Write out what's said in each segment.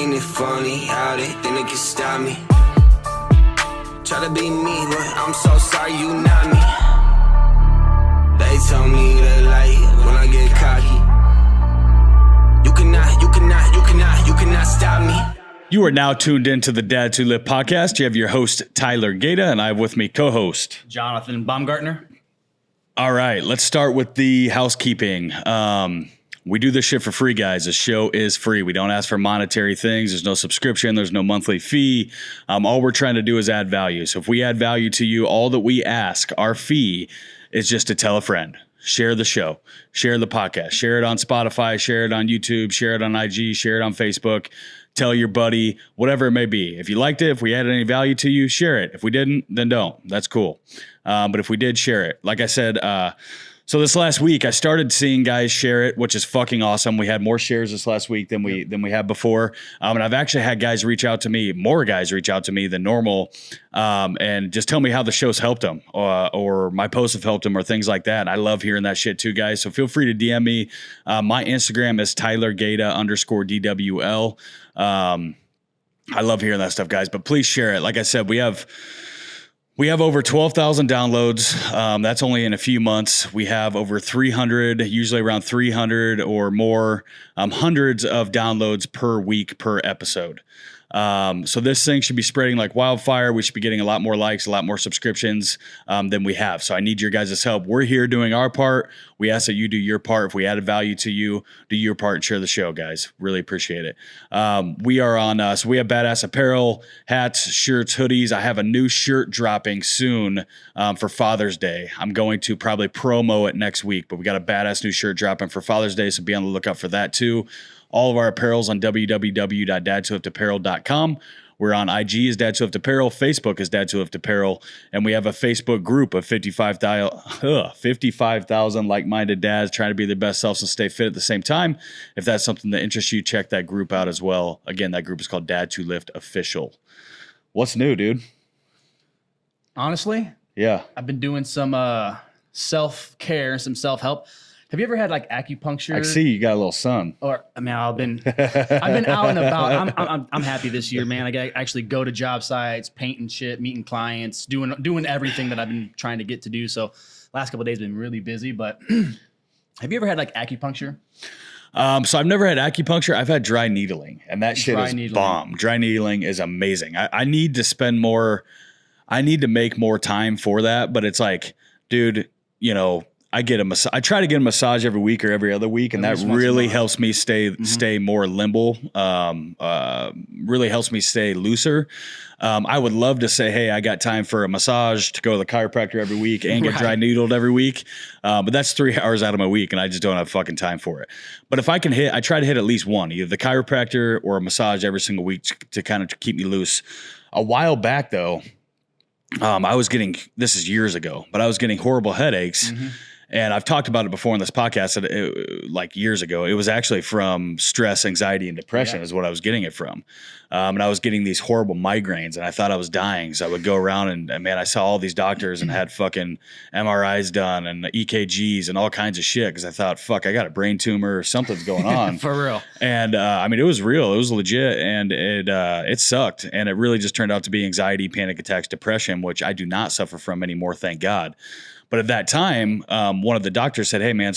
Ain't it funny how they think they can stop me? Try to be me, but I'm so sorry you not me. They told me they like it when I get cocky. You cannot stop me. You are now tuned into the Dads Who Live podcast. You have your host, Tyler Gaeta, and I have with me co-host Jonathan Baumgartner. All right, let's start with the housekeeping. We do this shit for free, guys. The show is free. We don't ask for monetary things. There's no subscription. There's no monthly fee. All we're trying to do is add value. So if we add value to you, all that we ask, our fee, is just to tell a friend. Share the show. Share the podcast. Share it on Spotify. Share it on YouTube. Share it on IG. Share it on Facebook. Tell your buddy, whatever it may be. If you liked it, if we added any value to you, share it. If we didn't, then don't. That's cool. But if we did, share it. Like I said, so this last week, I started seeing guys share it, which is fucking awesome. We had more shares this last week than we had before. And I've actually had guys reach out to me, more guys reach out to me than normal, and just tell me how the show's helped them, or my posts have helped them, or things like that. And I love hearing that shit too, guys. So feel free to DM me. My Instagram is TylerGaeta_DWL. I love hearing that stuff, guys, but please share it. Like I said, we have over 12,000 downloads. That's only in a few months. We have over 300, usually around 300 or more, hundreds of downloads per week per episode. So this thing should be spreading like wildfire. We should be getting a lot more likes, a lot more subscriptions than we have. So I need your guys' help. We're here doing our part. We ask that you do your part. If we added value to you, do your part and share the show, guys. Really appreciate it. We are on, so we have badass apparel, hats, shirts, hoodies. I have a new shirt dropping soon for Father's Day. I'm going to probably promo it next week, but we got a badass new shirt dropping for Father's Day. So be on the lookout for that too. All of our apparel's on www.dadswholiftapparel.com. We're on IG as Dads Who Lift Apparel. Facebook is Dads Who Lift Apparel. And we have a Facebook group of 55,000 like-minded dads trying to be their best selves and stay fit at the same time. If that's something that interests you, check that group out as well. Again, that group is called Dads Who Lift Official. What's new, dude? Honestly? Yeah. I've been doing some self-care, some self-help. Have you ever had like acupuncture? I see you got a little sun. Or I mean, I've been out and about. I'm happy this year, man. I actually go to job sites, painting shit, meeting clients, doing everything that I've been trying to get to do. So last couple of days been really busy. But have you ever had like acupuncture? So I've never had acupuncture. I've had dry needling, and that shit is bomb. Dry needling is amazing. I need to spend more. I need to make more time for that. But it's like, dude, you know. I try to get a massage every week or every other week, and that really helps me stay more limber. Really helps me stay looser. I would love to say, hey, I got time for a massage, to go to the chiropractor every week and get dry needled every week. But that's 3 hours out of my week, and I just don't have fucking time for it. But if I can I try to hit at least one, either the chiropractor or a massage every single week to kind of keep me loose. A while back though, I was getting, this is years ago, but I was getting horrible headaches. Mm-hmm. And I've talked about it before in this podcast, like years ago. It was actually from stress, anxiety, and depression is what I was getting it from. And I was getting these horrible migraines, and I thought I was dying. So I would go around and man, I saw all these doctors and had fucking MRIs done and EKGs and all kinds of shit because I thought, fuck, I got a brain tumor or something's going on. For real. And I mean, it was real. It was legit, and it sucked. And it really just turned out to be anxiety, panic attacks, depression, which I do not suffer from anymore, thank God. But at that time, one of the doctors said, hey, man,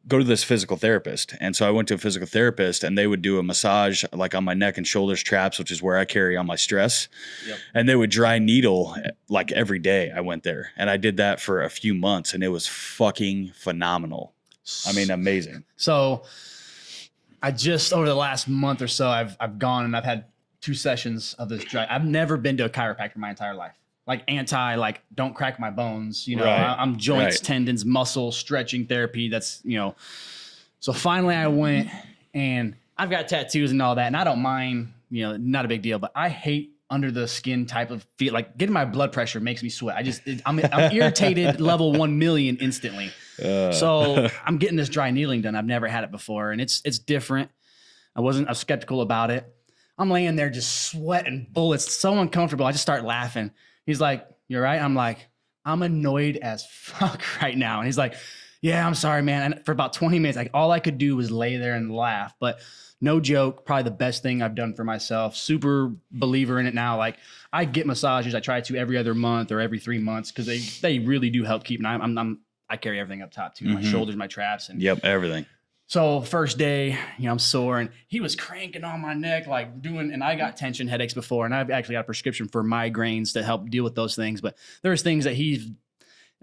go to this physical therapist. And so I went to a physical therapist, and they would do a massage like on my neck and shoulders, traps, which is where I carry all my stress. Yep. And they would dry needle like every day I went there. And I did that for a few months, and it was fucking phenomenal. I mean, amazing. So I just, over the last month or so, I've gone and I've had 2 sessions of this dry. I've never been to a chiropractor my entire life. Like don't crack my bones, you know, right. I'm joints, tendons, muscle, stretching therapy. That's, you know, so finally I went, and I've got tattoos and all that, and I don't mind, you know, not a big deal, but I hate under the skin type of feel. Like getting my blood pressure makes me sweat. I'm irritated level 1 million instantly. So I'm getting this dry needling done. I've never had it before, and it's different. I was skeptical about it. I'm laying there just sweating bullets, so uncomfortable. I just start laughing. He's like, "You're right." I'm like, "I'm annoyed as fuck right now." And he's like, yeah, I'm sorry, man. And for about 20 minutes, like all I could do was lay there and laugh. But no joke, probably the best thing I've done for myself. Super believer in it now. Like I get massages. I try to every other month or every 3 months because they really do help keep. And I carry everything up top too, my shoulders, my traps, and everything. so first day, I'm sore, and he was cranking on my neck, like doing, and I got tension headaches before, and I've actually got a prescription for migraines to help deal with those things. But there's things that it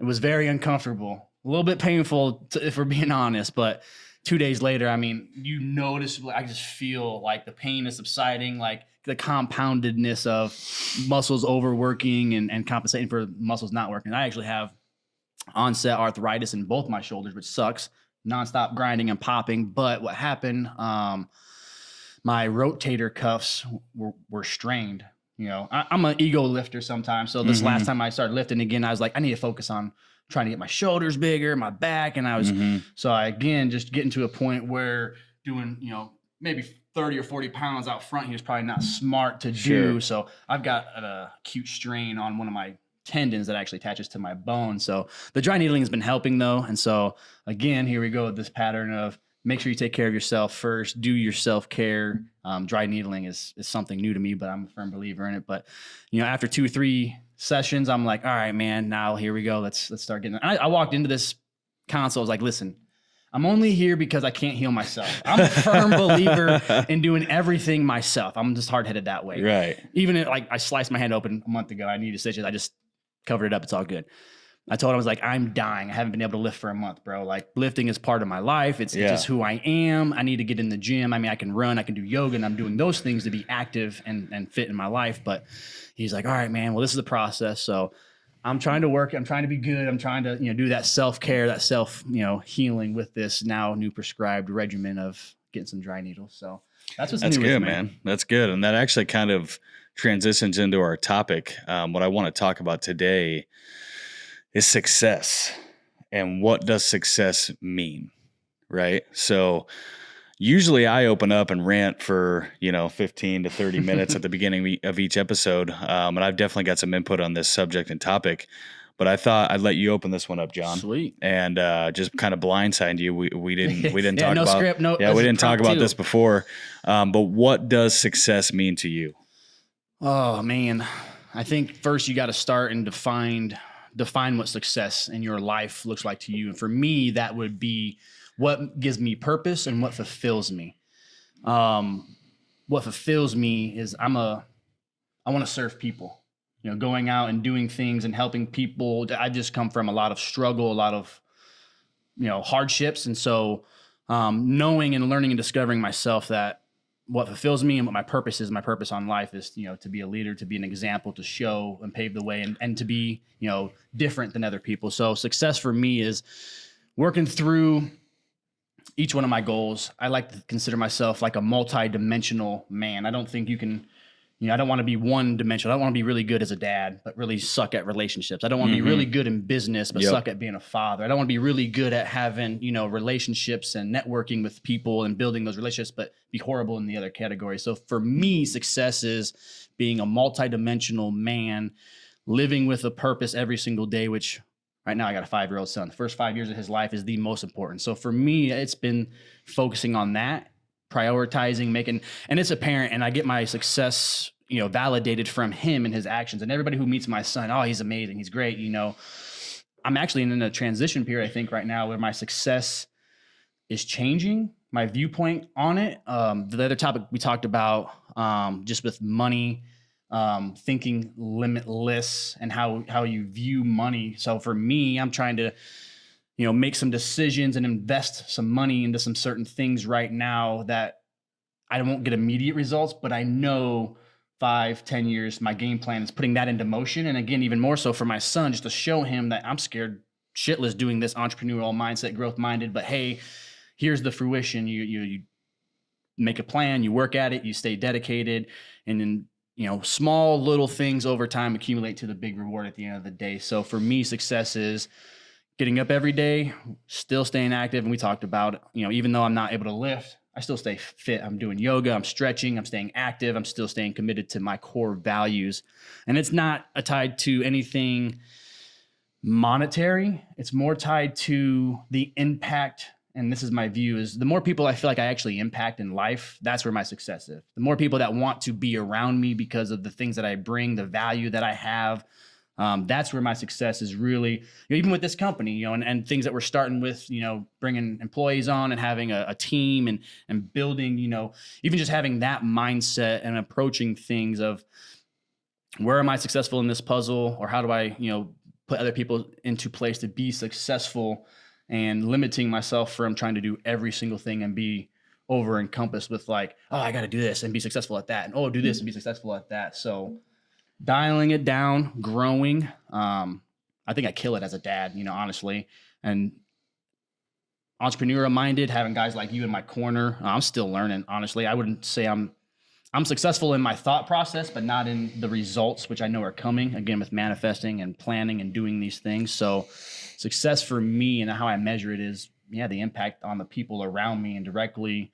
was very uncomfortable, a little bit painful, if we're being honest. But 2 days later, I mean, you notice, I just feel like the pain is subsiding, like the compoundedness of muscles overworking and compensating for muscles not working. I actually have onset arthritis in both my shoulders, which sucks. Nonstop grinding and popping. But what happened, my rotator cuffs were strained. I'm an ego lifter sometimes. So this last time I started lifting again, I was like, I need to focus on trying to get my shoulders bigger, my back. And I was, so I, again, just getting to a point where doing, maybe 30 or 40 pounds out front, he was probably not smart to do. So I've got an acute strain on one of my tendons that actually attaches to my bone. So the dry needling has been helping though. And so again, here we go with this pattern of make sure you take care of yourself first, do your self-care. Dry needling is something new to me, but I'm a firm believer in it. But after 2 or 3 sessions, I'm like, all right, man, now here we go. Let's start getting, I walked into this console. I was like, listen, I'm only here because I can't heal myself. I'm a firm believer in doing everything myself. I'm just hard-headed that way. Right. Even if, like, I sliced my hand open a month ago, I needed stitches. I just covered it up. It's all good. I told him, I was like, I'm dying. I haven't been able to lift for a month, bro. Like lifting is part of my life. It's just who I am. I need to get in the gym. I mean, I can run, I can do yoga, and I'm doing those things to be active and fit in my life. But he's like, all right, man, well, this is the process. So I'm trying to work. I'm trying to be good. I'm trying to, do that self-care, that self, healing with this now new prescribed regimen of getting some dry needles. So that's what's new with me. That's good, man. That's good. And that actually kind of transitions into our topic. What I want to talk about today is success and what does success mean, right? So usually I open up and rant for, 15 to 30 minutes at the beginning of each episode. And I've definitely got some input on this subject and topic, but I thought I'd let you open this one up, John. Sweet. And just kind of blindside you. We didn't talk no about script, no. Yeah, we didn't talk about this before. But what does success mean to you? Oh man, I think first you got to start and define what success in your life looks like to you. And for me, that would be what gives me purpose and what fulfills me. What fulfills me is I want to serve people, going out and doing things and helping people. I just come from a lot of struggle, a lot of, hardships. And so, knowing and learning and discovering myself that what fulfills me and what my purpose on life is, to be a leader, to be an example, to show and pave the way and to be, different than other people. So success for me is working through each one of my goals. I like to consider myself like a multi-dimensional man. I don't think you can, I don't want to be one dimensional. I don't want to be really good as a dad, but really suck at relationships. I don't want to be really good in business, but suck at being a father. I don't want to be really good at having, relationships and networking with people and building those relationships, but be horrible in the other category. So for me, success is being a multi-dimensional man, living with a purpose every single day, which right now I got a 5-year-old son. The first 5 years of his life is the most important. So for me, it's been focusing on that, prioritizing, and it's apparent, and I get my success, validated from him and his actions. And everybody who meets my son, oh, he's amazing, he's great. I'm actually in a transition period, I think, right now where my success is changing, my viewpoint on it. The other topic we talked about, just with money, thinking limitless and how you view money. So for me, I'm trying to, make some decisions and invest some money into some certain things right now that I won't get immediate results, but I know 5-10 years, my game plan is putting that into motion. And again, even more so for my son, just to show him that I'm scared shitless doing this entrepreneurial mindset, growth minded, but hey, here's the fruition. You make a plan, you work at it, you stay dedicated, and then, small little things over time accumulate to the big reward at the end of the day. So for me, success is getting up every day, still staying active. And we talked about, even though I'm not able to lift, I still stay fit. I'm doing yoga, I'm stretching, I'm staying active, I'm still staying committed to my core values. And it's not tied to anything monetary. It's more tied to the impact. And this is my view, is the more people I feel like I actually impact in life, that's where my success is. The more people that want to be around me because of the things that I bring, the value that I have, that's where my success is really, even with this company, and things that we're starting with, bringing employees on and having a team and building, even just having that mindset and approaching things of where am I successful in this puzzle, or how do I, put other people into place to be successful, and limiting myself from trying to do every single thing and be over encompassed with like, oh, I got to do this and be successful at that. And do this and be successful at that. So dialing it down, growing. I think I kill it as a dad, honestly, and entrepreneurial minded, having guys like you in my corner. I'm still learning, honestly. I wouldn't say I'm successful in my thought process, but not in the results, which I know are coming, again, with manifesting and planning and doing these things. So success for me and how I measure it is, the impact on the people around me, and directly,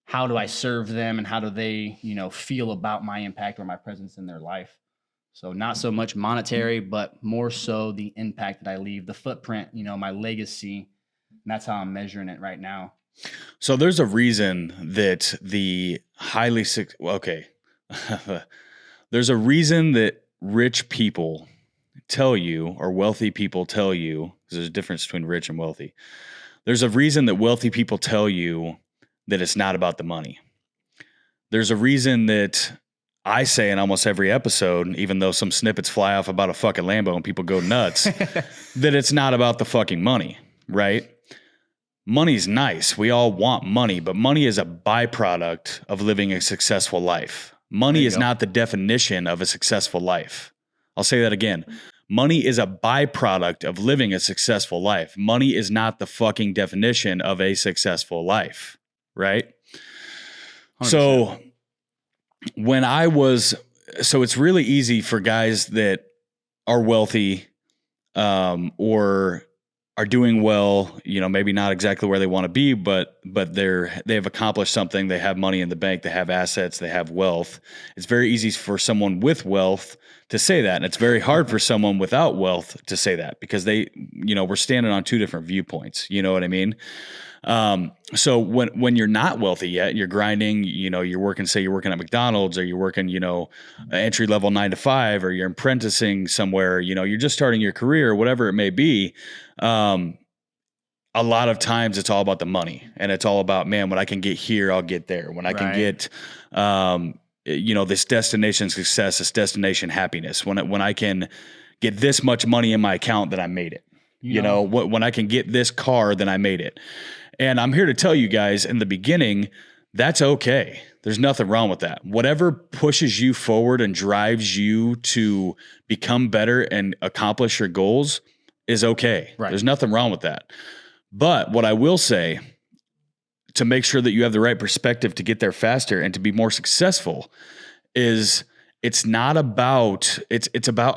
how do I serve them and how do they, feel about my impact or my presence in their life? So not so much monetary, but more so the impact that I leave, the footprint, my legacy. And that's how I'm measuring it right now. So there's a reason that there's a reason that rich people tell you, or wealthy people tell you, because there's a difference between rich and wealthy. There's a reason that wealthy people tell you that it's not about the money. There's a reason that I say in almost every episode, even though some snippets fly off about a fucking Lambo and people go nuts, that it's not about the fucking money, right? Money's nice. We all want money, but money is a byproduct of living a successful life. Money is not the definition of a successful life. I'll say that again. Money is a byproduct of living a successful life. Money is not the fucking definition of a successful life, right? 100%. So it's really easy for guys that are wealthy, or are doing well, maybe not exactly where they want to be, but they've accomplished something. They have money in the bank, they have assets, they have wealth. It's very easy for someone with wealth to say that. And it's very hard for someone without wealth to say that, because we're standing on two different viewpoints. You know what I mean? So when you're not wealthy yet, you're grinding, you're working at McDonald's, or you're working, entry level 9 to 5, or you're apprenticing somewhere, you're just starting your career, whatever it may be. A lot of times it's all about the money, and it's all about, man, when I can get here, I'll get there. When I can get, this destination success, this destination happiness, when I can get this much money in my account, then I made it. When I can get this car, then I made it. And I'm here to tell you guys, in the beginning, that's okay. There's nothing wrong with that. Whatever pushes you forward and drives you to become better and accomplish your goals is okay. Right. There's nothing wrong with that. But what I will say, to make sure that you have the right perspective to get there faster and to be more successful, is it's about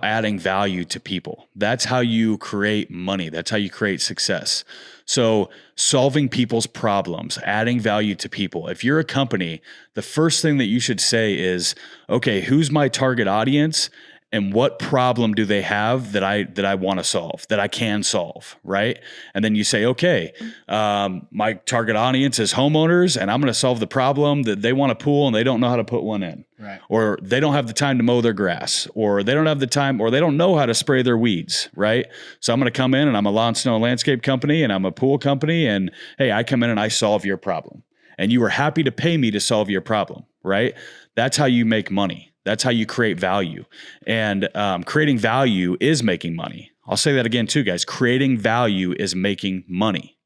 adding value to people. That's how you create money. That's how you create success. So solving people's problems, adding value to people. If you're a company, the first thing that you should say is, okay, who's my target audience? And what problem do they have that I want to solve, that I can solve, right? And then you say, okay, my target audience is homeowners, and I'm going to solve the problem that they want a pool and they don't know how to put one in. Right. Or they don't have the time to mow their grass, or they don't have the time, or they don't know how to spray their weeds, right? So I'm going to come in, and I'm a lawn, snow, and landscape company, and I'm a pool company, and hey, I come in and I solve your problem. And you were happy to pay me to solve your problem, right? That's how you make money. That's how you create value. And creating value is making money. I'll say that again too, guys. Creating value is making money.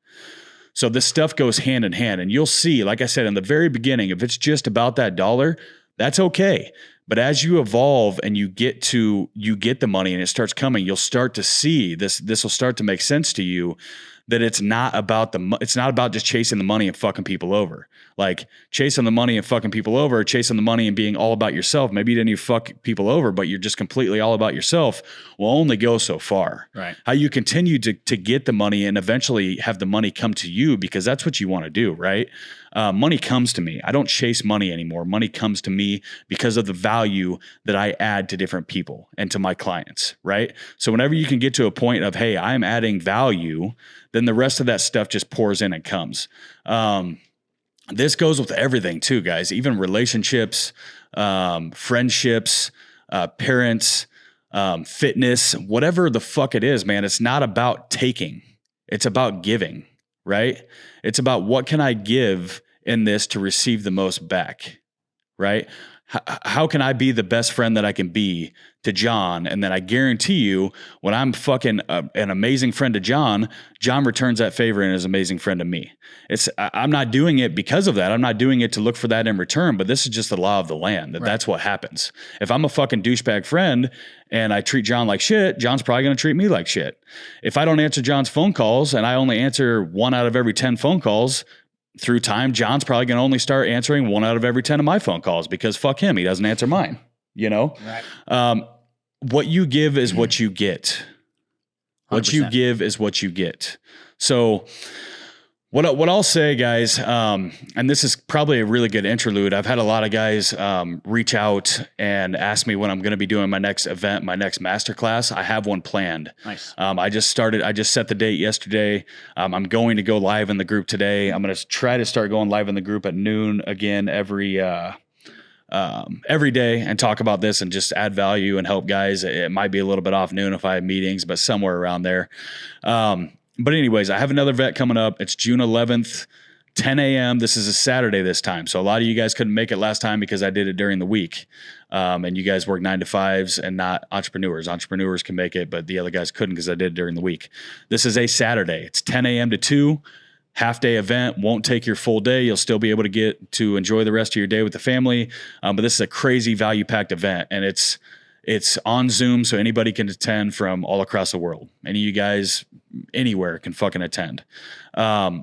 So this stuff goes hand in hand. And you'll see, like I said, in the very beginning, if it's just about that dollar, that's okay. But as you evolve and you get the money and it starts coming, you'll start to see this will start to make sense to you, that it's not about just chasing the money and fucking people over. Like chasing the money and fucking people over, or chasing the money and being all about yourself. Maybe you didn't even fuck people over, but you're just completely all about yourself, will only go so far. Right. How you continue to get the money and eventually have the money come to you, because that's what you want to do, right? Money comes to me. I don't chase money anymore. Money comes to me because of the value that I add to different people and to my clients, right? So whenever you can get to a point of, hey, I'm adding value, then the rest of that stuff just pours in and comes. This goes with everything too, guys, even relationships, friendships, parents, fitness, whatever the fuck it is, man. It's not about taking. It's about giving, right? It's about what can I give in this to receive the most back, right? How can I be the best friend that I can be to John? And then I guarantee you, when I'm fucking an amazing friend to John, John returns that favor and is an amazing friend to me. I'm not doing it because of that. I'm not doing it to look for that in return, but this is just the law of the land. That's what happens. If I'm a fucking douchebag friend and I treat John like shit, John's probably going to treat me like shit. If I don't answer John's phone calls and I only answer 1 out of every 10 phone calls, through time, John's probably going to only start answering 1 out of every 10 of my phone calls, because fuck him, he doesn't answer mine, you know? Right. What you give is what you get. 100%. What you give is what you get. So what I'll say, guys, and this is probably a really good interlude. I've had a lot of guys reach out and ask me when I'm going to be doing my next event, my next masterclass. I have one planned. Nice. I just set the date yesterday. I'm going to go live in the group today. I'm going to try to start going live in the group at noon again every day and talk about this and just add value and help guys. It might be a little bit off noon if I have meetings, but somewhere around there. But anyways, I have another vet coming up. It's June 11th, 10 a.m. This is a Saturday this time. So a lot of you guys couldn't make it last time because I did it during the week. And you guys work 9 to 5s and not entrepreneurs. Entrepreneurs can make it, but the other guys couldn't because I did it during the week. This is a Saturday. It's 10 a.m. to 2. Half-day event, won't take your full day. You'll still be able to get to enjoy the rest of your day with the family. But this is a crazy value-packed event, and it's on Zoom, so anybody can attend from all across the world. Any of you guys anywhere can fucking attend.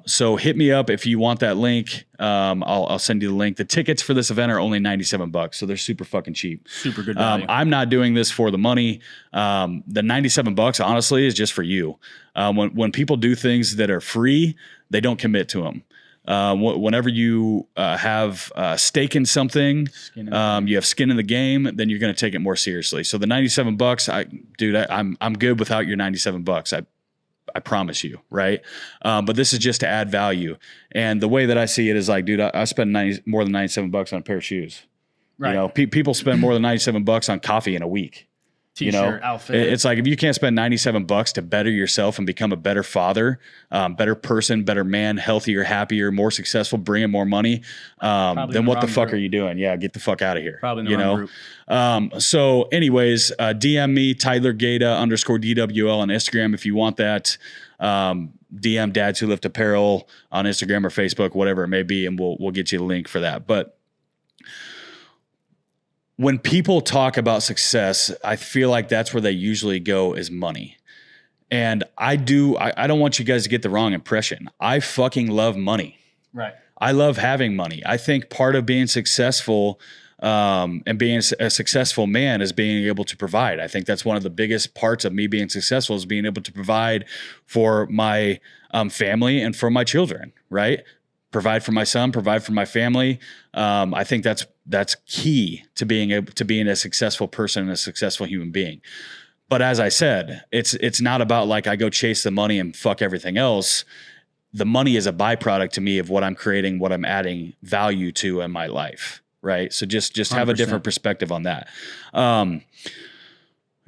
So hit me up if you want that link. I'll send you the link. The tickets for this event are only $97, so they're super fucking cheap. Super good value. I'm not doing this for the money. The $97, honestly, is just for you. When people do things that are free, they don't commit to them. Whenever you have stake in something, you have skin in the game, then you're going to take it more seriously. So the $97, I'm good without your $97. I promise you, right? But this is just to add value. And the way that I see it is like, dude, I spend more than $97 on a pair of shoes. Right. You know, people spend more than $97 on coffee in a week. T-shirt, outfit. It's like if you can't spend $97 to better yourself and become a better father, better person, better man, healthier, happier, more successful, bring in more money, then what the fuck are you doing? Yeah, get the fuck out of here. Probably in the wrong group. So anyways, DM me, Tyler Gata _DWL on Instagram if you want that. DM Dads Who Lift Apparel on Instagram or Facebook, whatever it may be, and we'll get you the link for that. But when people talk about success, I feel like that's where they usually go is money. And I don't want you guys to get the wrong impression. I fucking love money. Right. I love having money. I think part of being successful and being a successful man is being able to provide. I think that's one of the biggest parts of me being successful is being able to provide for my family and for my children, right? Provide for my son, provide for my family. I think that's key to being able to being a successful person and a successful human being. But as I said, it's not about like I go chase the money and fuck everything else. The money is a byproduct to me of what I'm creating, what I'm adding value to in my life, right? So just have 100%. A different perspective on that.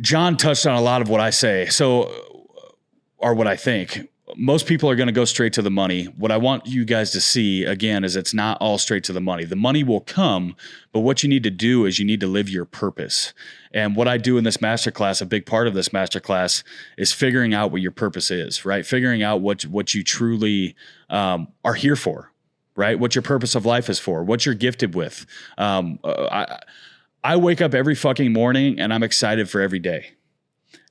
John touched on a lot of what I say, or what I think. Most people are going to go straight to the money. What I want you guys to see, again, is it's not all straight to the money. The money will come, but what you need to do is you need to live your purpose. And what I do in this masterclass, a big part of this masterclass, is figuring out what your purpose is, right? Figuring out what you truly are here for, right? What your purpose of life is for, what you're gifted with. I wake up every fucking morning and I'm excited for every day.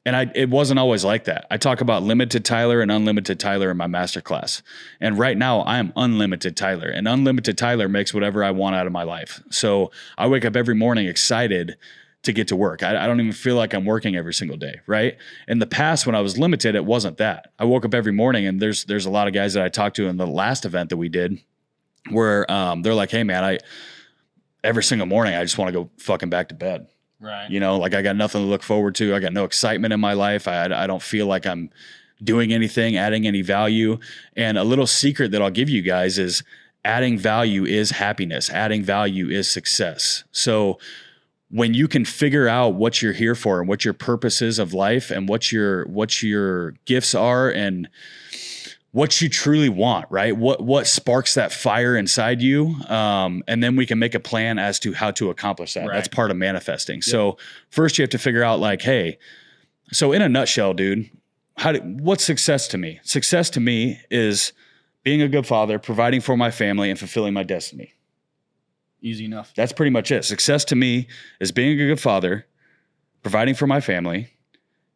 it wasn't always like that. I talk about limited Tyler and unlimited Tyler in my masterclass. And right now I am unlimited Tyler, and unlimited Tyler makes whatever I want out of my life. So I wake up every morning excited to get to work. I don't even feel like I'm working every single day, right? In the past, when I was limited, it wasn't that. I woke up every morning, and there's a lot of guys that I talked to in the last event that we did where they're like, hey man, every single morning I just want to go fucking back to bed. Right. You know, like I got nothing to look forward to. I got no excitement in my life. I don't feel like I'm doing anything, adding any value. And a little secret that I'll give you guys is adding value is happiness. Adding value is success. So when you can figure out what you're here for and what your purpose is of life and what your gifts are and what you truly want, right? What sparks that fire inside you, and then we can make a plan as to how to accomplish that. Right. That's part of manifesting. Yep. So first you have to figure out like, hey, so in a nutshell, dude, what's success to me? Success to me is being a good father, providing for my family, and fulfilling my destiny. Easy enough. That's pretty much it. Success to me is being a good father, providing for my family,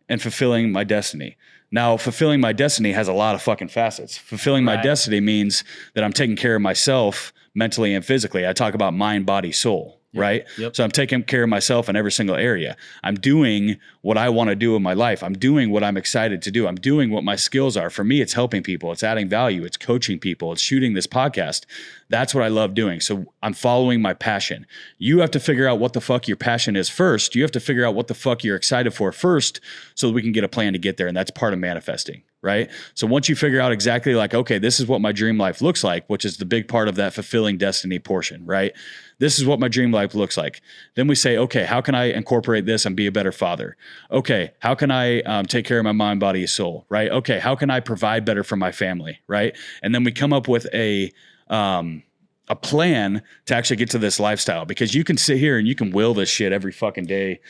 and fulfilling my destiny. Now, fulfilling my destiny has a lot of fucking facets. Fulfilling my destiny means that I'm taking care of myself mentally and physically. I talk about mind, body, soul. Yep. Right? Yep. So I'm taking care of myself in every single area. I'm doing what I want to do in my life. I'm doing what I'm excited to do. I'm doing what my skills are. For me, it's helping people. It's adding value. It's coaching people. It's shooting this podcast. That's what I love doing. So I'm following my passion. You have to figure out what the fuck your passion is first. You have to figure out what the fuck you're excited for first so that we can get a plan to get there. And that's part of manifesting. Right? So once you figure out exactly like, okay, this is what my dream life looks like, which is the big part of that fulfilling destiny portion, right? This is what my dream life looks like. Then we say, okay, how can I incorporate this and be a better father? Okay, how can I take care of my mind, body, and soul, right? Okay, how can I provide better for my family, right? And then we come up with a plan to actually get to this lifestyle, because you can sit here and you can will this shit every fucking day,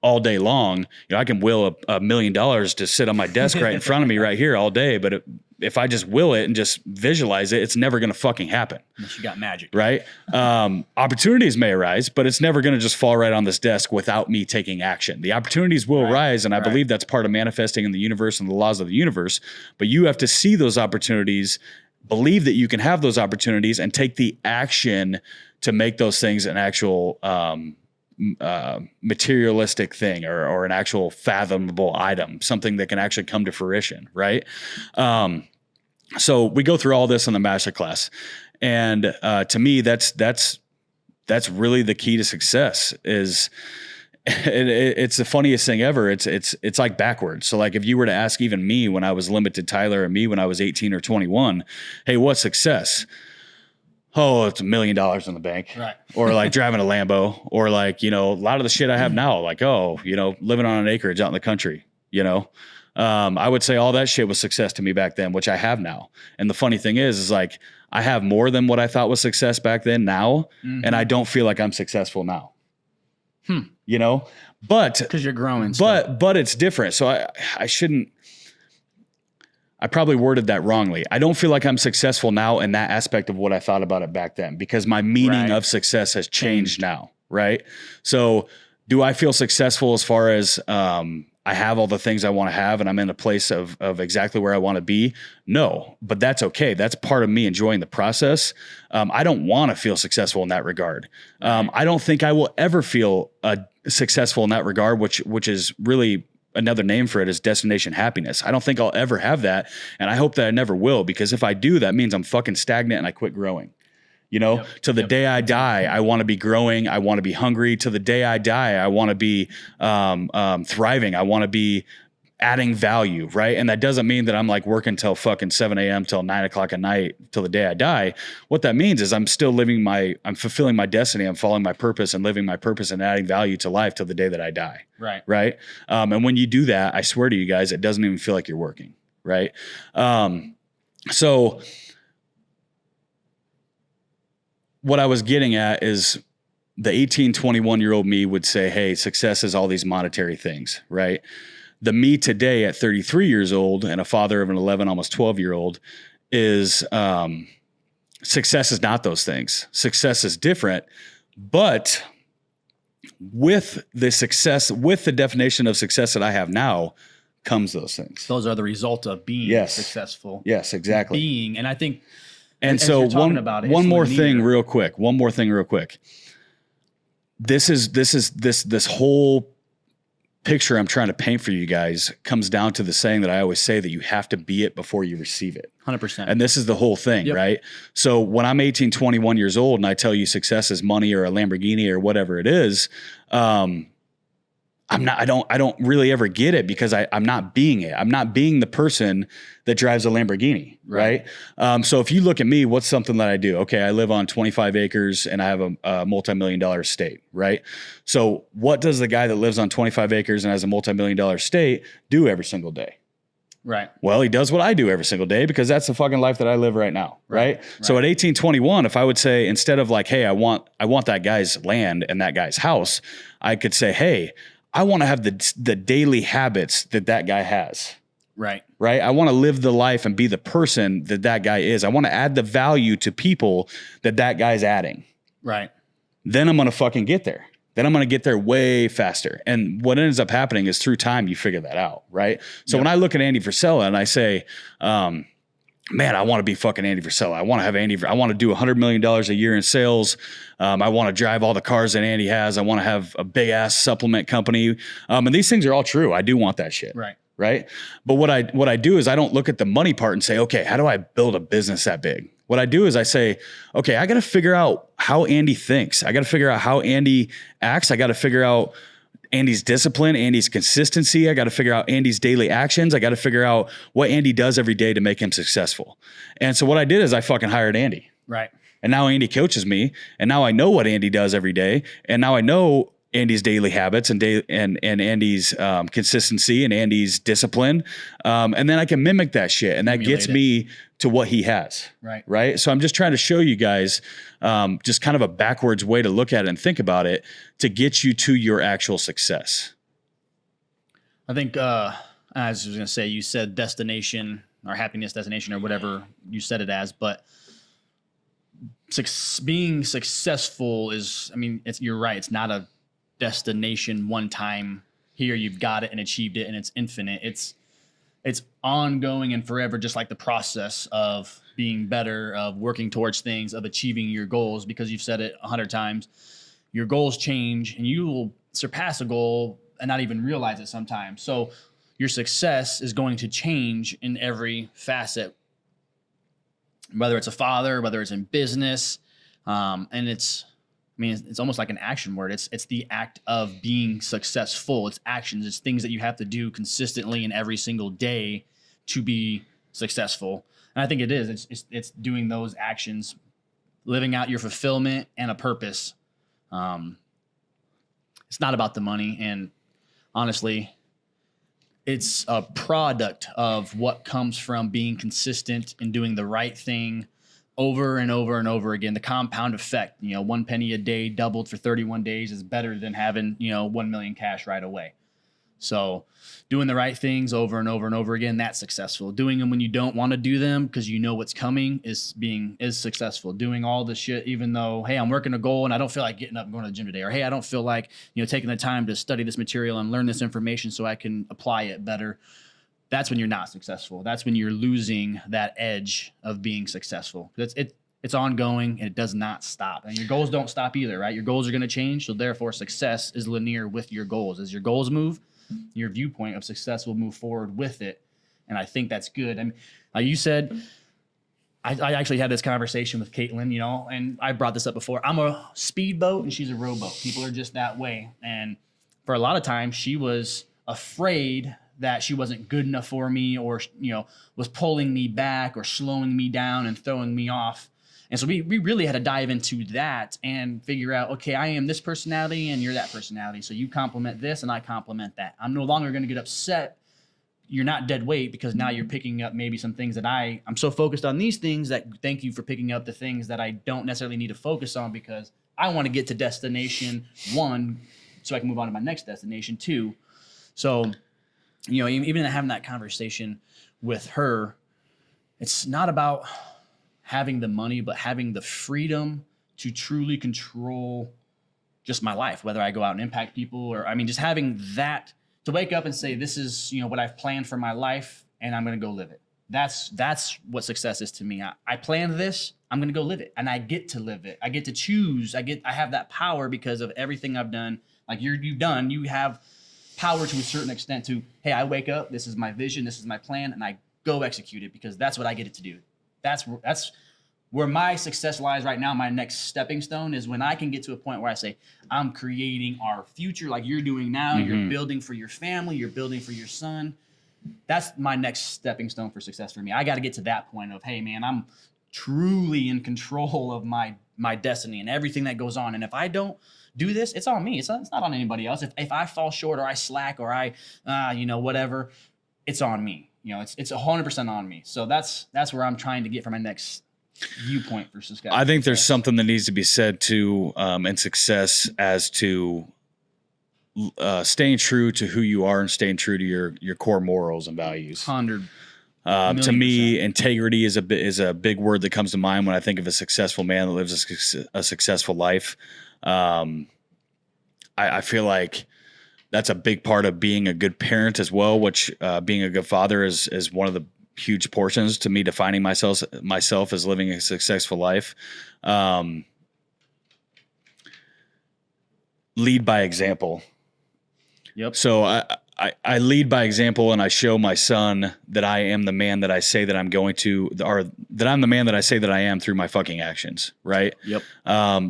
all day long. You know, I can will $1 million to sit on my desk right in front of me right here all day. But if I just will it and just visualize it, it's never going to fucking happen. Unless you got magic. Right? Opportunities may arise, but it's never going to just fall right on this desk without me taking action. The opportunities will arise, and I believe that's part of manifesting in the universe and the laws of the universe. But you have to see those opportunities, believe that you can have those opportunities, and take the action to make those things an actual materialistic thing or an actual fathomable item, something that can actually come to fruition, right? So we go through all this in the masterclass, and to me, that's really the key to success. Is it's the funniest thing ever. It's like backwards. So like if you were to ask even me when I was limited Tyler, and me when I was 18 or 21, hey, what's success? Oh, it's $1 million in the bank, right? Or like driving a Lambo, or like, you know, a lot of the shit I have now, like, oh, you know, living on an acreage out in the country, you know, I would say all that shit was success to me back then, which I have now. And the funny thing is like, I have more than what I thought was success back then now. Mm-hmm. And I don't feel like I'm successful now, you know, but because you're growing, but it's different. So I probably worded that wrongly. I don't feel like I'm successful now in that aspect of what I thought about it back then, because my meaning of success has changed now, right? So do I feel successful as far as I have all the things I want to have and I'm in a place of exactly where I want to be? No, but that's okay. That's part of me enjoying the process. I don't want to feel successful in that regard. I don't think I will ever feel successful in that regard, which is really another name for it is destination happiness. I don't think I'll ever have that. And I hope that I never will, because if I do, that means I'm fucking stagnant and I quit growing. You know, to the day I die, I want to be growing. I want to be hungry. To the day I die, I want to be thriving. I want to be adding value, right? And that doesn't mean that I'm like working till fucking 7 a.m. till 9 o'clock at night till the day I die. What that means is I'm still I'm fulfilling my destiny. I'm following my purpose and living my purpose and adding value to life till the day that I die. Right. Right. And when you do that, I swear to you guys, it doesn't even feel like you're working. Right. So what I was getting at is the 18, 21-year-old me would say, hey, success is all these monetary things, right? The me today at 33 years old and a father of an 11, almost 12-year-old is success is not those things. Success is different, but with the success, with the definition of success that I have now, comes those things. Those are the result of being successful. Yes, exactly. Being, and I think, and so one more thing real quick. This whole picture I'm trying to paint for you guys comes down to the saying that I always say, that you have to be it before you receive it. 100%. And this is the whole thing, right? So when I'm 18, 21 years old and I tell you success is money or a Lamborghini or whatever it is, I don't really ever get it, because I'm not being it. I'm not being the person that drives a Lamborghini, right? So if you look at me, what's something that I do? Okay, I live on 25 acres and I have a multi-million-dollar estate, right? So what does the guy that lives on 25 acres and has a multi-million-dollar estate do every single day? Right. Well, he does what I do every single day, because that's the fucking life that I live right now. Right. So at 18, 21, if I would say, instead of like, hey, I want that guy's land and that guy's house, I could say, hey, I want to have the daily habits that guy has. Right. I want to live the life and be the person that guy is. I want to add the value to people that guy's adding. Right. Then I'm going to fucking get there. Then I'm going to get there way faster. And what ends up happening is, through time, you figure that out. Right. So when I look at Andy Frisella and I say, man, I want to be fucking Andy Frisella. I want to have I want to do $100 million a year in sales. I want to drive all the cars that Andy has. I want to have a big ass supplement company. And these things are all true. I do want that shit. Right. But what I do is, I don't look at the money part and say, okay, how do I build a business that big? What I do is I say, okay, I got to figure out how Andy thinks. I got to figure out how Andy acts. I got to figure out Andy's discipline, Andy's consistency. I got to figure out Andy's daily actions. I got to figure out what Andy does every day to make him successful. And so what I did is, I fucking hired Andy. Right. And now Andy coaches me, and now I know what Andy does every day. And now I know Andy's daily habits and Andy's consistency and Andy's discipline. And then I can mimic that shit. And that gets me to what he has. Right. So I'm just trying to show you guys just kind of a backwards way to look at it and think about it, to get you to your actual success. I think, as I was going to say, you said destination or happiness destination or whatever you said it as, but being successful is, I mean, you're right. It's not a destination one time. Here you've got it and achieved it and it's infinite. It's ongoing and forever, just like the process of being better, of working towards things, of achieving your goals, because you've said it 100 times. Your goals change and you will surpass a goal and not even realize it sometimes. So your success is going to change in every facet, whether it's a father, whether it's in business. And it's almost like an action word. It's the act of being successful. It's actions. It's things that you have to do consistently in every single day to be successful. And I think it is. It's doing those actions, living out your fulfillment and a purpose. It's not about the money. And honestly, it's a product of what comes from being consistent and doing the right thing over and over and over again. The compound effect, 1 penny a day doubled for 31 days is better than having, 1 million cash right away. So doing the right things over and over and over again, that's successful. Doing them when you don't want to do them because you know what's coming is successful. Doing all the shit, even though, hey, I'm working a goal and I don't feel like getting up and going to the gym today, or hey, I don't feel like, taking the time to study this material and learn this information so I can apply it better. That's when you're not successful. That's when you're losing that edge of being successful. It's ongoing and it does not stop. And your goals don't stop either, right? Your goals are going to change. So therefore, success is linear with your goals. As your goals move, your viewpoint of success will move forward with it. And I think that's good. And like you said, I actually had this conversation with Caitlin, and I brought this up before. I'm a speedboat and she's a rowboat. People are just that way. And for a lot of times, she was afraid that she wasn't good enough for me, or, was pulling me back or slowing me down and throwing me off. And so we really had to dive into that and figure out, okay, I am this personality and you're that personality. So you compliment this and I compliment that. I'm no longer going to get upset. You're not dead weight because now you're picking up maybe some things that I'm so focused on these things that thank you for picking up the things that I don't necessarily need to focus on, because I want to get to destination 1 so I can move on to my next destination 2. So, even having that conversation with her, it's not about having the money, but having the freedom to truly control just my life, whether I go out and impact people or, I mean, just having that to wake up and say, this is, what I've planned for my life and I'm going to go live it. That's what success is to me. I planned this, I'm going to go live it, and I get to live it. I get to choose. I have that power because of everything I've done. Like you've done, you have power to a certain extent to, hey, I wake up, this is my vision, this is my plan, and I go execute it because that's what I get it to do. That's where my success lies right now. My next stepping stone is when I can get to a point where I say, I'm creating our future like you're doing now. Mm-hmm. You're building for your family. You're building for your son. That's my next stepping stone for success for me. I got to get to that point of, hey, man, I'm truly in control of my destiny and everything that goes on. And if I don't do this, it's on me. It's not on anybody else. If I fall short or I slack or I, whatever, it's on me. It's 100% on me. So that's where I'm trying to get for my next viewpoint for success. I think there's something that needs to be said to in success as to staying true to who you are and staying true to your core morals and values. 100. To me, integrity is a big word that comes to mind when I think of a successful man that lives a successful life. I feel like that's a big part of being a good parent as well, which being a good father is one of the huge portions to me defining myself as living a successful life. Lead by example. Yep. So I lead by example, and I show my son that I am the man that I say that I'm going to, or that I'm the man that I say that I am through my fucking actions, right? Yep.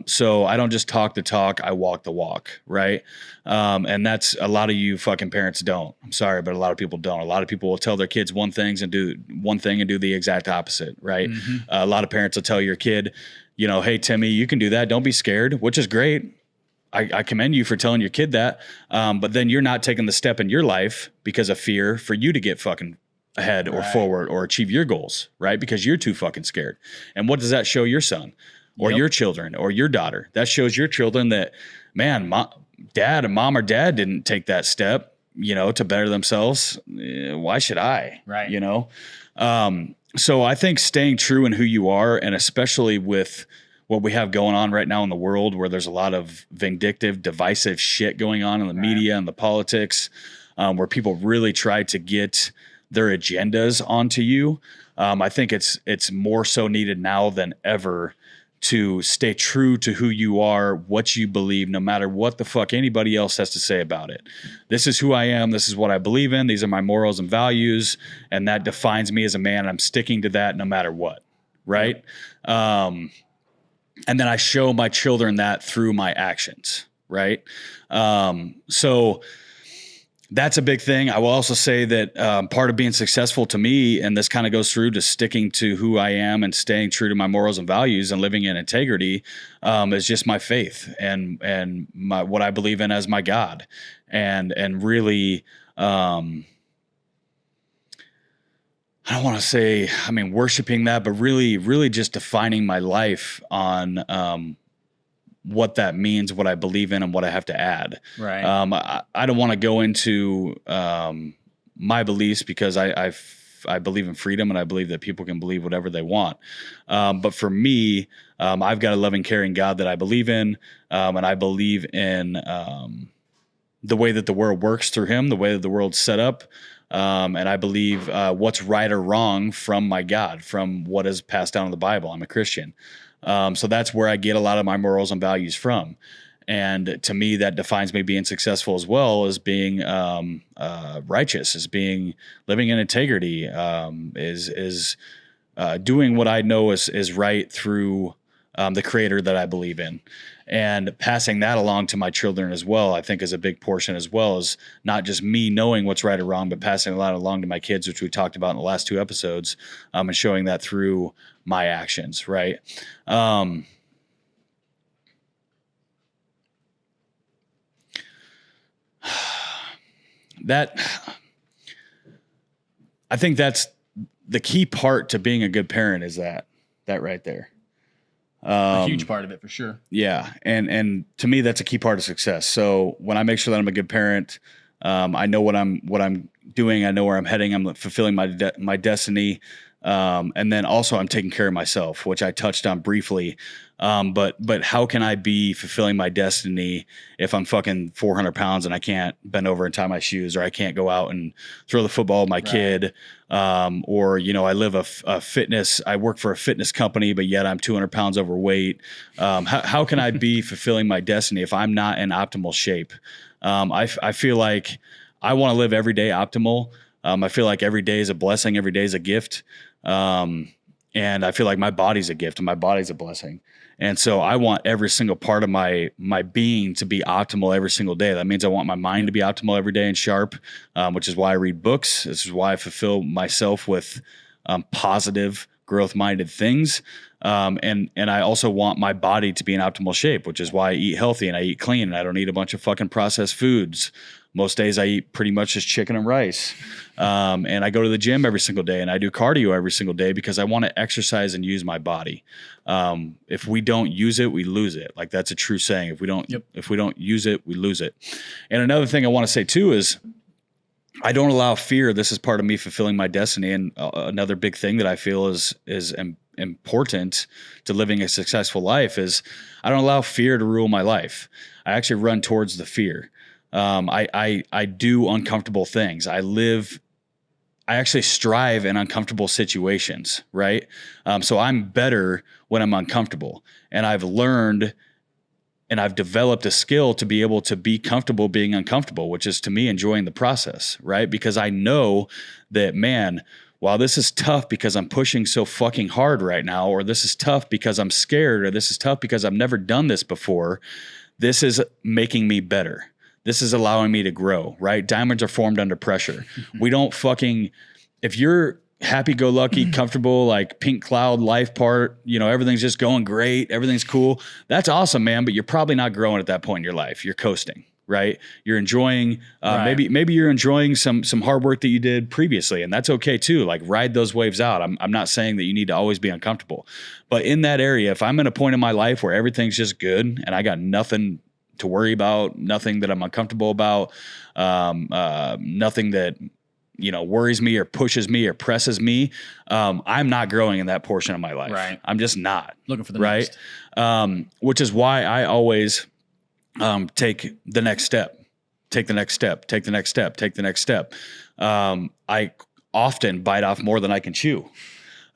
So I don't just talk the talk, I walk the walk, right? And that's a lot of you fucking parents don't. I'm sorry, but a lot of people don't. A lot of people will tell their kids one thing and do the exact opposite, right? Mm-hmm. A lot of parents will tell your kid, hey, Timmy, you can do that. Don't be scared, which is great. I commend you for telling your kid that, but then you're not taking the step in your life because of fear for you to get fucking ahead or forward or achieve your goals, right? Because you're too fucking scared. And what does that show your son or your children or your daughter? That shows your children that, man, mom or dad didn't take that step, to better themselves. Why should I? Right. So I think staying true in who you are, and especially with what we have going on right now in the world, where there's a lot of vindictive, divisive shit going on in the media and the politics, where people really try to get their agendas onto you. I think it's more so needed now than ever to stay true to who you are, what you believe, no matter what the fuck anybody else has to say about it. This is who I am. This is what I believe in. These are my morals and values, and that defines me as a man. I'm sticking to that no matter what, right? Yep. And then I show my children that through my actions, right? So that's a big thing. I will also say that part of being successful to me, and this kind of goes through to sticking to who I am and staying true to my morals and values and living in integrity, is just my faith and what I believe in as my God, and really. I don't want to say, worshiping that, but really, really just defining my life on what that means, what I believe in, and what I have to add. Right. I don't want to go into my beliefs because I believe in freedom, and I believe that people can believe whatever they want. But for me, I've got a loving, caring God that I believe in, and I believe in the way that the world works through Him, the way that the world's set up. And I believe what's right or wrong from my God, from what is passed down in the Bible. I'm a Christian. So that's where I get a lot of my morals and values from. And to me, that defines me being successful as well as being righteous, as living in integrity, is doing what I know is right through the Creator that I believe in. And passing that along to my children as well, I think is a big portion, as well as not just me knowing what's right or wrong, but passing a lot along to my kids, which we talked about in the last 2 episodes, and showing that through my actions, right? I think that's the key part to being a good parent, is that right there. A huge part of it, for sure. Yeah. And to me, that's a key part of success. So when I make sure that I'm a good parent, I know what I'm doing. I know where I'm heading. I'm fulfilling my destiny. And then also I'm taking care of myself, which I touched on briefly. But how can I be fulfilling my destiny if I'm fucking 400 pounds and I can't bend over and tie my shoes, or I can't go out and throw the football with my kid? Or, I live I work for a fitness company, but yet I'm 200 pounds overweight. How can I be fulfilling my destiny if I'm not in optimal shape? I feel like I want to live every day optimal. I feel like every day is a blessing. Every day is a gift. And I feel like my body's a gift and my body's a blessing. And so I want every single part of my being to be optimal every single day. That means I want my mind to be optimal every day and sharp, which is why I read books. This is why I fulfill myself with positive, growth-minded things. And I also want my body to be in optimal shape, which is why I eat healthy and I eat clean and I don't eat a bunch of fucking processed foods. Most days I eat pretty much just chicken and rice. And I go to the gym every single day and I do cardio every single day because I want to exercise and use my body. If we don't use it, we lose it. Like, that's a true saying. If we don't use it, we lose it. And another thing I want to say too is I don't allow fear. This is part of me fulfilling my destiny. And another big thing that I feel is important to living a successful life is I don't allow fear to rule my life. I actually run towards the fear. I do uncomfortable things. I actually strive in uncomfortable situations, right? So I'm better when I'm uncomfortable, and I've learned and I've developed a skill to be able to be comfortable being uncomfortable, which is to me enjoying the process, right? Because I know that, man, while this is tough because I'm pushing so fucking hard right now, or this is tough because I'm scared, or this is tough because I've never done this before, this is making me better. This is allowing me to grow, right? Diamonds are formed under pressure. We don't if you're happy-go-lucky, comfortable, like pink cloud life part, everything's just going great, everything's cool. That's awesome, man, but you're probably not growing at that point in your life. You're coasting, right? You're enjoying, maybe you're enjoying some hard work that you did previously, and that's okay too. Like, ride those waves out. I'm not saying that you need to always be uncomfortable, but in that area, if I'm at a point in my life where everything's just good and I got nothing to worry about, nothing that I'm uncomfortable about, nothing that worries me or pushes me or presses me, I'm not growing in that portion of my life. Right. I'm just not looking for the next. Which is why I always take the next step, take the next step, take the next step, take the next step. I often bite off more than I can chew.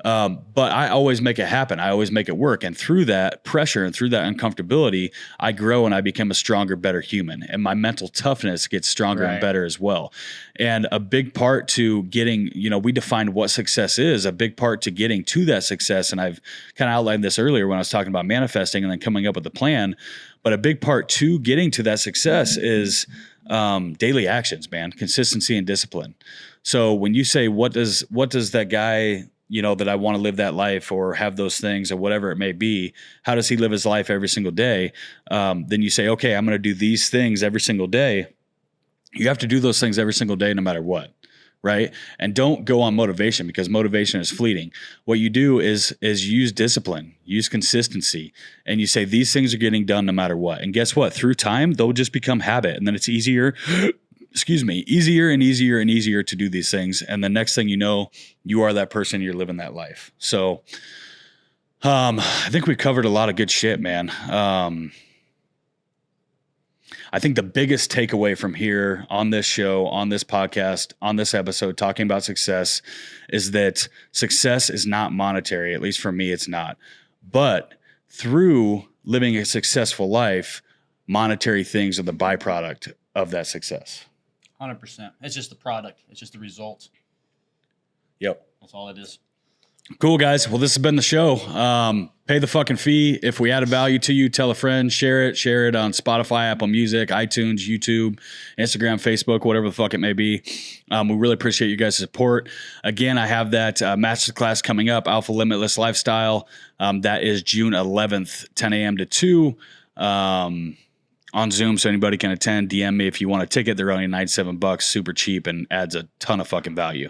But I always make it happen. I always make it work. And through that pressure and through that uncomfortability, I grow and I become a stronger, better human. And my mental toughness gets stronger and better as well. And a big part to getting, we defined what success is, a big part to getting to that success. And I've kind of outlined this earlier when I was talking about manifesting and then coming up with a plan. But a big part to getting to that success is daily actions, man, consistency and discipline. So when you say, what does that guy, that I want to live that life or have those things or whatever it may be, how does he live his life every single day? Then you say, okay, I'm going to do these things every single day. You have to do those things every single day, no matter what, right? And don't go on motivation, because motivation is fleeting. What you do is use discipline, use consistency, and you say these things are getting done no matter what. And guess what? Through time, they'll just become habit, and then it's easier easier and easier and easier to do these things. And the next thing you know, you are that person, you're living that life. So I think we covered a lot of good shit, man. I think the biggest takeaway from here on this show, on this podcast, on this episode, talking about success, is that success is not monetary. At least for me, it's not. But through living a successful life, monetary things are the byproduct of that success. 100%. It's just the product. It's just the result. Yep. That's all it is. Cool, guys. Well, this has been the show. Pay the fucking fee. If we added value to you, tell a friend, share it on Spotify, Apple Music, iTunes, YouTube, Instagram, Facebook, whatever the fuck it may be. We really appreciate you guys' support. Again, I have that masterclass coming up, Alpha Limitless Lifestyle. That is June 11th, 10 a.m. to 2. On Zoom, so anybody can attend. DM me if you want a ticket. They're only $97, super cheap, and adds a ton of fucking value.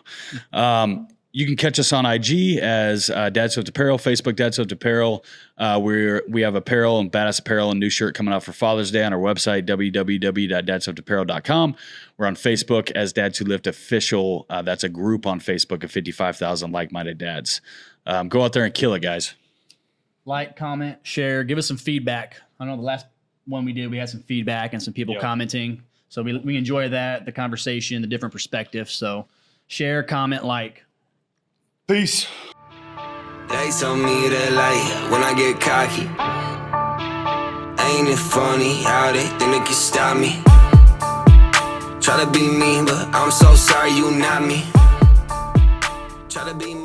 You can catch us on IG as Dad Swift Apparel, Facebook Dad Swift Apparel. We have apparel and badass apparel and new shirt coming out for Father's Day on our website, www.dadswiftapparel.com. We're on Facebook as Dads Who Lift Official. That's a group on Facebook of 55,000 like-minded dads. Go out there and kill it, guys. Like, comment, share, give us some feedback. I know the last one we did, we had some feedback and some people commenting. So we enjoy that, the conversation, the different perspectives. So share, comment, like. Peace. They told me that like when I get cocky, ain't it funny how they think they can stop me? Try to be me, but I'm so sorry you not me. Try to be me.